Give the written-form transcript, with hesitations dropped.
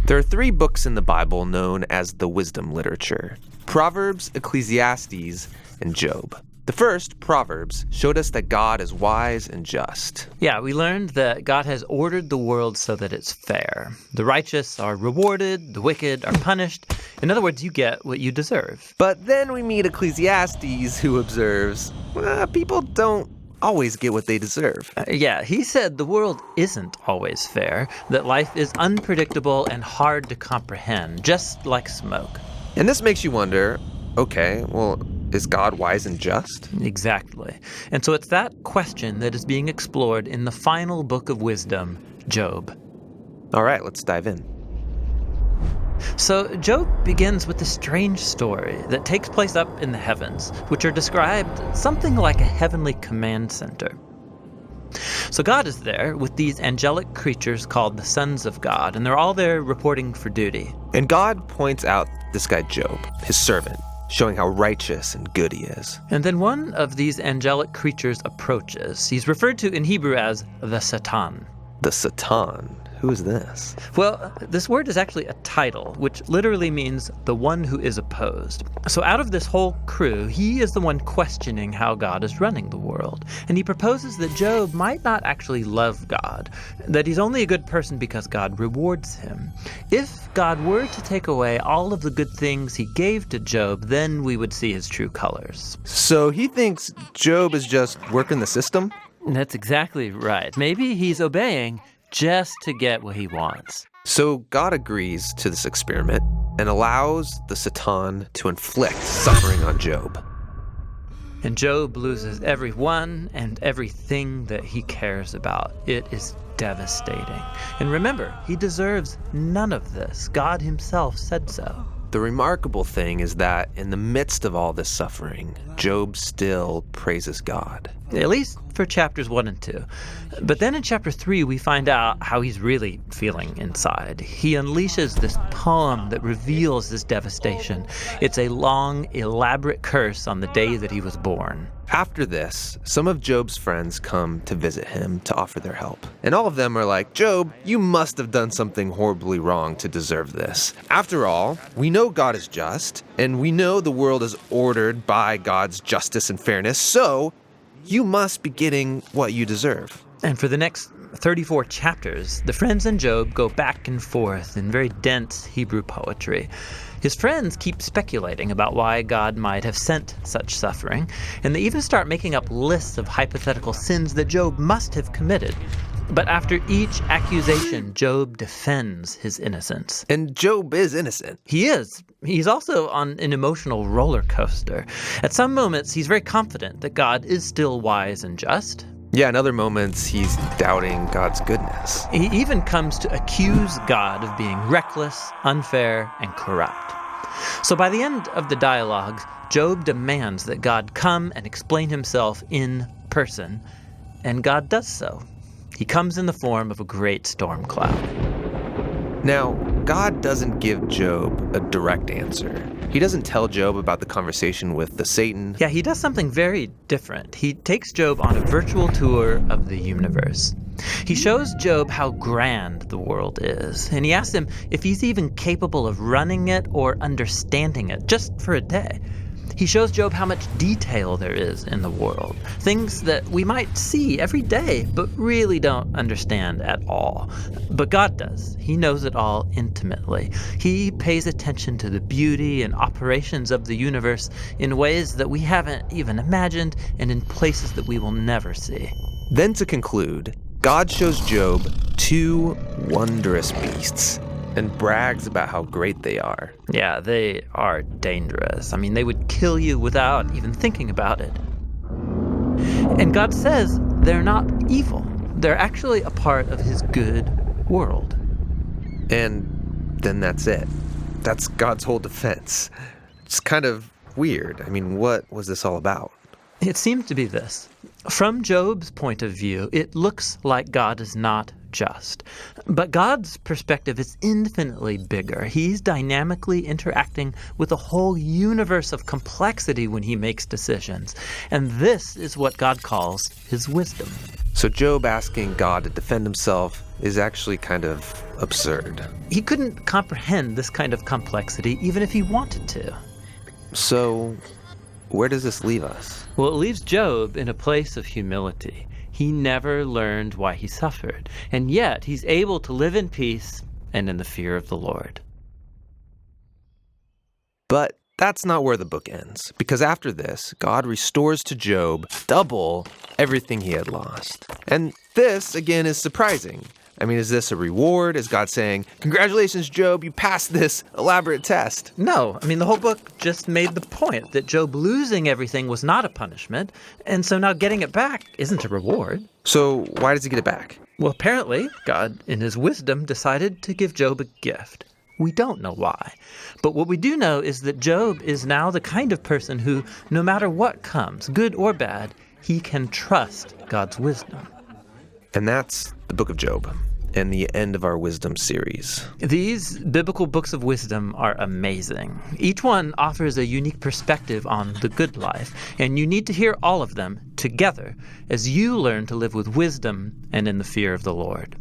There are 3 books in the Bible known as the wisdom literature: Proverbs, Ecclesiastes, and Job. The first, Proverbs, showed us that God is wise and just. Yeah, we learned that God has ordered the world so that it's fair. The righteous are rewarded, the wicked are punished. In other words, you get what you deserve. But then we meet Ecclesiastes, who observes, people don't always get what they deserve. He said the world isn't always fair, that life is unpredictable and hard to comprehend, just like smoke. And this makes you wonder, okay, well, is God wise and just? Exactly. And so it's that question that is being explored in the final book of wisdom, Job. All right, let's dive in. So Job begins with a strange story that takes place up in the heavens, which are described something like a heavenly command center. So God is there with these angelic creatures called the sons of God, and they're all there reporting for duty. And God points out this guy Job, his servant, showing how righteous and good he is. And then one of these angelic creatures approaches. He's referred to in Hebrew as the Satan. The Satan? Who is this? Well, this word is actually a title, which literally means the one who is opposed. So out of this whole crew, he is the one questioning how God is running the world. And he proposes that Job might not actually love God, that he's only a good person because God rewards him. If God were to take away all of the good things he gave to Job, then we would see his true colors. So he thinks Job is just working the system? That's exactly right. Maybe he's obeying just to get what he wants. So God agrees to this experiment and allows the Satan to inflict suffering on Job. And Job loses everyone and everything that he cares about. It is devastating. And remember, he deserves none of this. God himself said so. The remarkable thing is that in the midst of all this suffering, Job still praises God. At least for chapters 1 and 2. But then in chapter 3, we find out how he's really feeling inside. He unleashes this poem that reveals this devastation. It's a long, elaborate curse on the day that he was born. After this, some of Job's friends come to visit him to offer their help. And all of them are like, Job, you must have done something horribly wrong to deserve this. After all, we know God is just, and we know the world is ordered by God's justice and fairness, so you must be getting what you deserve. And for the next 34 chapters, the friends and Job go back and forth in very dense Hebrew poetry. His friends keep speculating about why God might have sent such suffering, and they even start making up lists of hypothetical sins that Job must have committed. But after each accusation, Job defends his innocence. And Job is innocent. He is. He's also on an emotional roller coaster. At some moments, he's very confident that God is still wise and just. Yeah, in other moments, he's doubting God's goodness. He even comes to accuse God of being reckless, unfair, and corrupt. So by the end of the dialogue, Job demands that God come and explain himself in person, and God does so. He comes in the form of a great storm cloud. Now, God doesn't give Job a direct answer. He doesn't tell Job about the conversation with the Satan. Yeah, he does something very different. He takes Job on a virtual tour of the universe. He shows Job how grand the world is, and he asks him if he's even capable of running it or understanding it, just for a day. He shows Job how much detail there is in the world, things that we might see every day, but really don't understand at all. But God does. He knows it all intimately. He pays attention to the beauty and operations of the universe in ways that we haven't even imagined and in places that we will never see. Then to conclude, God shows Job 2 wondrous beasts and brags about how great they are. Yeah, they are dangerous. I mean, they would kill you without even thinking about it. And God says they're not evil. They're actually a part of his good world. And then that's it. That's God's whole defense. It's kind of weird. I mean, what was this all about? It seems to be this. From Job's point of view, it looks like God is not just. But God's perspective is infinitely bigger. He's dynamically interacting with a whole universe of complexity when he makes decisions. And this is what God calls his wisdom. So Job asking God to defend himself is actually kind of absurd. He couldn't comprehend this kind of complexity even if he wanted to. So where does this leave us? Well, it leaves Job in a place of humility. He never learned why he suffered, and yet he's able to live in peace and in the fear of the Lord. But that's not where the book ends, because after this, God restores to Job double everything he had lost. And this, again, is surprising. I mean, is this a reward? Is God saying, "Congratulations, Job, you passed this elaborate test"? No, I mean, the whole book just made the point that Job losing everything was not a punishment, and so now getting it back isn't a reward. So why does he get it back? Well, apparently, God, in his wisdom, decided to give Job a gift. We don't know why. But what we do know is that Job is now the kind of person who, no matter what comes, good or bad, he can trust God's wisdom. And that's the book of Job, and the end of our wisdom series. These biblical books of wisdom are amazing. Each one offers a unique perspective on the good life, and you need to hear all of them together as you learn to live with wisdom and in the fear of the Lord.